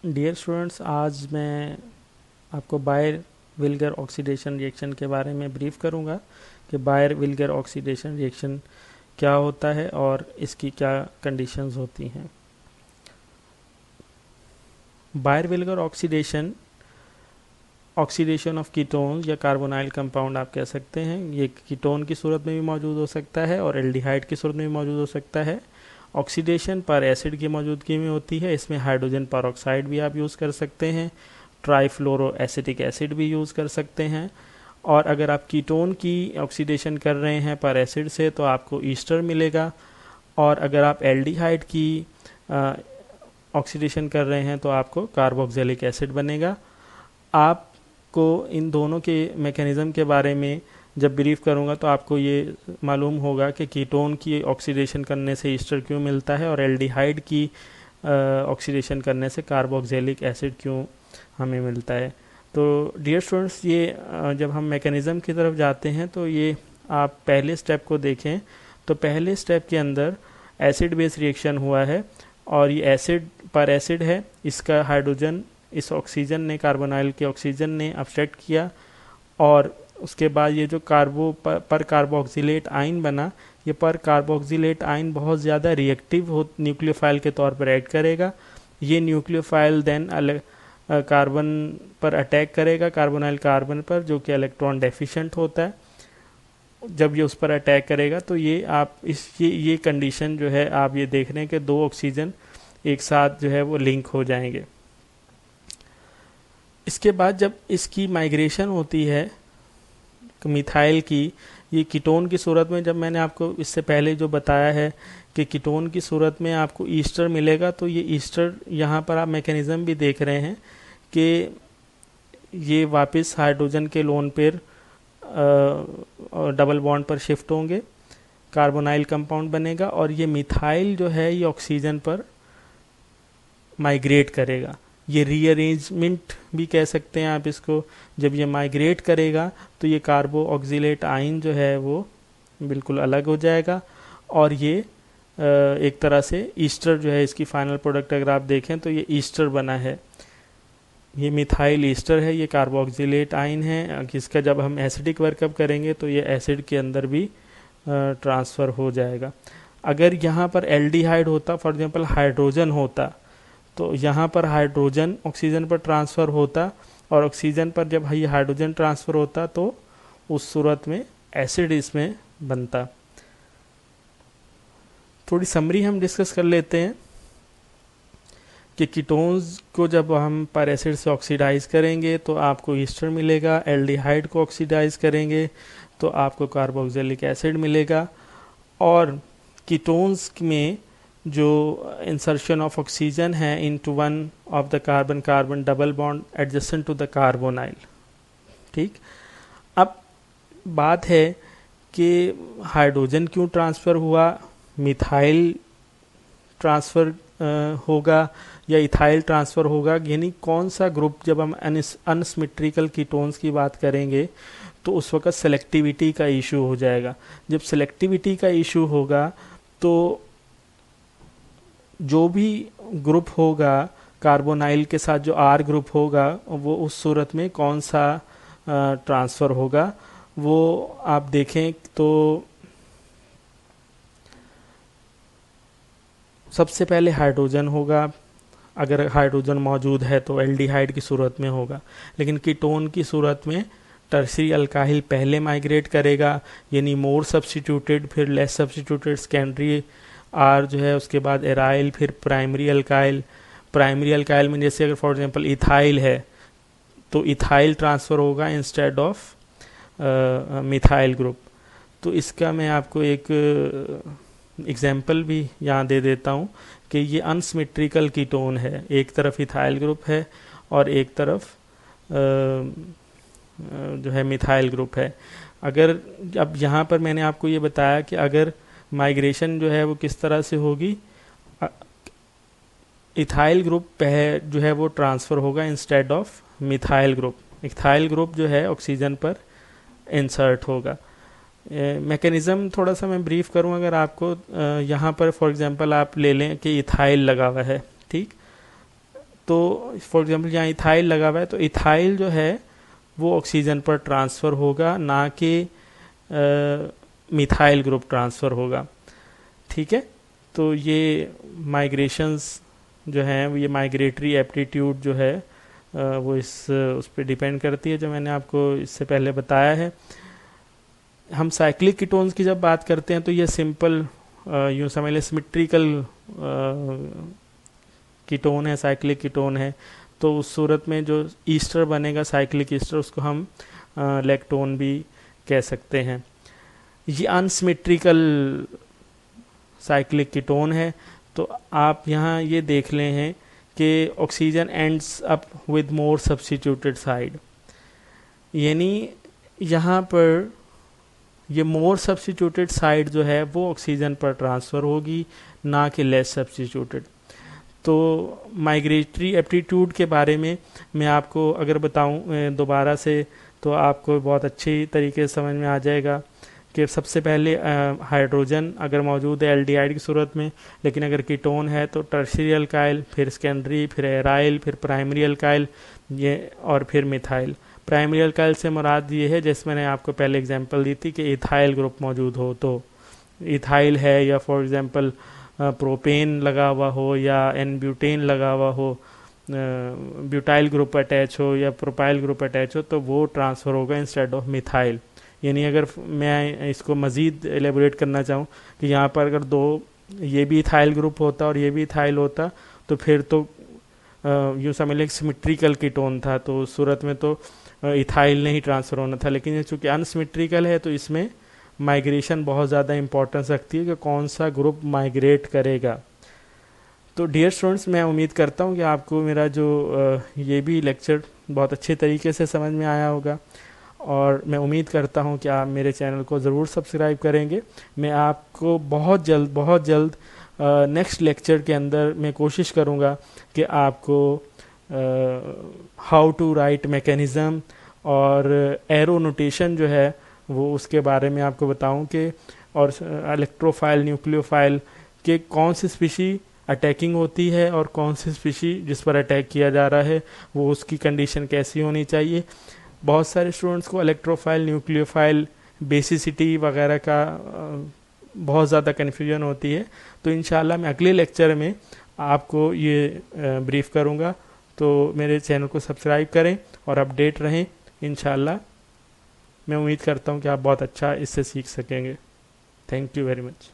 Dear students, आज मैं आपको बायर विल्गर ऑक्सीडेशन रिएक्शन के बारे में ब्रीफ करूंगा कि बायर विल्गर ऑक्सीडेशन रिएक्शन क्या होता है और इसकी क्या कंडीशंस होती हैं। Baeyer Villiger oxidation oxidation of ketones या कार्बोनाइल कंपाउंड आप कह सकते हैं। ये कीटोन की सूरत में भी मौजूद हो सकता है और एल्डिहाइड की सूरत में भी मौजूद हो सकता है। ऑक्सीडेशन पर एसिड की मौजूदगी में होती है। इसमें हाइड्रोजन परऑक्साइड भी आप यूज़ कर सकते हैं, ट्राईफ्लोरो एसिटिक एसिड भी यूज़ कर सकते हैं। और अगर आप कीटोन की ऑक्सीडेशन कर रहे हैं पर एसिड से तो आपको ईस्टर मिलेगा। और अगर आप एल्डिहाइड की ऑक्सीडेशन कर रहे हैं तो आपको कार्बोक्सिलिक एसिड बनेगा। आपको इन दोनों के मैकेनिज़्म के बारे में जब ब्रीफ करूंगा तो आपको ये मालूम होगा कि कीटोन की ऑक्सीडेशन करने से ईस्टर क्यों मिलता है और एल्डिहाइड की ऑक्सीडेशन करने से कार्बोक्सिलिक एसिड क्यों हमें मिलता है। तो डियर स्टूडेंट्स, ये जब हम मैकेनिज़्म की तरफ जाते हैं तो ये आप पहले स्टेप को देखें तो पहले स्टेप के अंदर एसिड बेस रिएक्शन हुआ है और ये एसिड पर एसिड है। इसका हाइड्रोजन इस ऑक्सीजन ने, कार्बोनाइल के ऑक्सीजन ने अब्स्ट्रैक्ट किया और उसके बाद ये जो पर कार्बोक्सिलेट आयन बना, ये पर कार्बोक्सिलेट आयन बहुत ज़्यादा रिएक्टिव हो न्यूक्लियोफाइल के तौर पर ऐड करेगा। ये न्यूक्लियोफाइल देन कार्बन पर अटैक करेगा, कार्बोनाइल कार्बन पर, जो कि इलेक्ट्रॉन डेफिशिएंट होता है। जब ये उस पर अटैक करेगा तो ये आप ये कंडीशन जो है आप ये देख रहे हैं कि दो ऑक्सीजन एक साथ जो है वो लिंक हो जाएंगे। इसके बाद जब इसकी माइग्रेशन होती है मिथाइल की, ये कीटोन की सूरत में, जब मैंने आपको इससे पहले जो बताया है कि कीटोन की सूरत में आपको ईस्टर मिलेगा, तो ये ईस्टर यहाँ पर आप मैकेनिज़्म भी देख रहे हैं कि ये वापस हाइड्रोजन के लोन पर डबल बॉन्ड पर शिफ्ट होंगे, कार्बोनाइल कंपाउंड बनेगा और ये मिथाइल जो है ये ऑक्सीजन पर माइग्रेट करेगा। ये रीअरेंजमेंट भी कह सकते हैं आप इसको। जब ये माइग्रेट करेगा तो ये कार्बो ऑक्सीलेट आयन जो है वो बिल्कुल अलग हो जाएगा और ये एक तरह से ईस्टर जो है, इसकी फाइनल प्रोडक्ट अगर आप देखें तो ये ईस्टर बना है। ये मिथाइल ईस्टर है, ये कार्बोक्सिलेट आयन है। इसका जब हम एसिडिक वर्कअप करेंगे तो ये एसिड के अंदर भी ट्रांसफ़र हो जाएगा। अगर यहाँ पर एल्डिहाइड होता, फॉर एग्जांपल हाइड्रोजन होता, तो यहाँ पर हाइड्रोजन ऑक्सीजन पर ट्रांसफ़र होता और ऑक्सीजन पर जब ये हाइड्रोजन ट्रांसफ़र होता तो उस सूरत में एसिड इसमें बनता। थोड़ी समरी हम डिस्कस कर लेते हैं कि कीटोन्स को जब हम पर एसिड से ऑक्सीडाइज करेंगे तो आपको ईस्टर मिलेगा, एल्डिहाइड को ऑक्सीडाइज करेंगे तो आपको कार्बोक्सिलिक एसिड मिलेगा। और कीटोन्स में जो इंसर्शन ऑफ ऑक्सीजन है into one of the carbon carbon double bond adjacent to the carbonyl. ठीक, अब बात है कि हाइड्रोजन क्यों ट्रांसफ़र हुआ, मिथाइल ट्रांसफ़र होगा या इथाइल ट्रांसफ़र होगा, यानी कौन सा ग्रुप। जब हम अनसिमेट्रिकल कीटोन्स की बात करेंगे तो उस वक्त सेलेक्टिविटी का इशू हो जाएगा। जब सेलेक्टिविटी का इशू होगा तो जो भी ग्रुप होगा कार्बोनाइल के साथ, जो आर ग्रुप होगा, वो उस सूरत में कौन सा ट्रांसफ़र होगा वो आप देखें तो सबसे पहले हाइड्रोजन होगा। अगर हाइड्रोजन मौजूद है तो एल्डिहाइड की सूरत में होगा, लेकिन कीटोन की सूरत में टर्सरी अल्काइल पहले माइग्रेट करेगा, यानी मोर सब्स्टिट्यूटेड, फिर लेस सब्स्टिट्यूटेड, सेकेंडरी आर जो है, उसके बाद एराइल, फिर प्राइमरी अल्काइल। प्राइमरी अल्काइल में जैसे अगर फॉर एग्जांपल इथाइल है तो इथाइल ट्रांसफ़र होगा इंस्टेड ऑफ मिथाइल ग्रुप। तो इसका मैं आपको एक एग्जांपल भी यहाँ दे देता हूँ कि ये अनसिमेट्रिकल कीटोन है। एक तरफ इथाइल ग्रुप है और एक तरफ जो है मिथाइल ग्रुप है। अगर अब यहाँ पर मैंने आपको ये बताया कि अगर माइग्रेशन जो है वो किस तरह से होगी, इथाइल ग्रुप जो है वो ट्रांसफ़र होगा instead of methyl group. Ethyl group जो है ऑक्सीजन पर इंसर्ट होगा। मैकेनिज़्म थोड़ा सा मैं ब्रीफ करूं अगर आपको। यहाँ पर फॉर एग्जांपल आप ले लें कि इथाइल लगा हुआ है, ठीक, तो फॉर एग्जांपल यहाँ इथाइल लगा हुआ है, तो इथाइल जो है वो ऑक्सीजन पर ट्रांसफ़र होगा, ना कि मिथाइल ग्रुप ट्रांसफ़र होगा। ठीक है, तो ये माइग्रेशंस जो हैं, ये माइग्रेटरी एप्टीट्यूड जो है वो उस पर डिपेंड करती है, जो मैंने आपको इससे पहले बताया है। हम साइक्लिक कीटोन्स की जब बात करते हैं तो ये सिंपल यूँ समझ लें सिमेट्रिकल कीटोन है, साइक्लिक कीटोन है। तो उस सूरत में जो ईस्टर बनेगा साइक्लिक ईस्टर, उसको हम लैक्टोन भी कह सकते हैं। ये अनसिमेट्रिकल साइक्लिक कीटोन है। तो आप यहाँ ये देख लें हैं कि oxygen ends up with more substituted side, यानी यहाँ पर ये मोर सब्स्टिट्यूटेड साइड जो है वो ऑक्सीजन पर ट्रांसफ़र होगी, ना कि लेस सब्स्टिट्यूटेड। तो माइग्रेटरी एप्टीट्यूड के बारे में मैं आपको अगर बताऊं दोबारा से, तो आपको बहुत अच्छी तरीके से समझ में आ जाएगा कि सबसे पहले हाइड्रोजन अगर मौजूद है एल्डिहाइड की सूरत में, लेकिन अगर कीटोन है तो टर्शियरी अल्काइल, फिर सेकेंडरी, फिर एराइल, फिर प्राइमरी अल्काइल, ये और फिर मिथाइल। प्राइमरी अल्काइल से मुराद ये है, जैसे मैंने आपको पहले एग्जांपल दी थी कि इथाइल ग्रुप मौजूद हो, तो इथाइल है, या फॉर एग्जांपल प्रोपेन लगा हुआ हो, या एन ब्यूटेन लगा हुआ हो, ब्यूटाइल ग्रुप अटैच हो, या प्रोपाइल ग्रुप अटैच हो, तो वो ट्रांसफ़र होगा इंस्टेड ऑफ मिथाइल। यानी अगर मैं इसको मज़ीद एलेबोरेट करना चाहूँ कि यहाँ पर अगर दो ये भी इथाइल ग्रुप होता और ये भी इथाइल होता, तो फिर तो यूँ समझ लें सिमेट्रिकल कीटोन था, तो उस सूरत में तो इथाइल नहीं ट्रांसफ़र होना था। लेकिन ये चूँकि अनसिमेट्रिकल है, तो इसमें माइग्रेशन बहुत ज़्यादा इंपॉर्टेंस रखती है कि कौन सा ग्रुप माइग्रेट करेगा। तो डियर स्टूडेंट्स, मैं उम्मीद करता हूँ कि आपको मेरा जो ये भी लेक्चर बहुत अच्छे तरीके से समझ में आया होगा, और मैं उम्मीद करता हूँ कि आप मेरे चैनल को ज़रूर सब्सक्राइब करेंगे। मैं आपको बहुत जल्द नेक्स्ट लेक्चर के अंदर मैं कोशिश करूँगा कि आपको हाउ टू राइट मैकेनिज़्म और एरो नोटेशन जो है वो उसके बारे में आपको बताऊं कि, और इलेक्ट्रोफाइल न्यूक्लियोफाइल के कौन सी स्पीशी अटैकिंग होती है और कौन सी स्पीशी जिस पर अटैक किया जा रहा है वो उसकी कंडीशन कैसी होनी चाहिए। बहुत सारे स्टूडेंट्स को इलेक्ट्रोफाइल न्यूक्लियोफाइल बेसिसिटी वगैरह का बहुत ज़्यादा कन्फ्यूजन होती है। तो इंशाल्लाह मैं अगले लेक्चर में आपको ये ब्रीफ करूँगा। तो मेरे चैनल को सब्सक्राइब करें और अपडेट रहें। इंशाल्लाह मैं उम्मीद करता हूँ कि आप बहुत अच्छा इससे सीख सकेंगे। Thank you very much.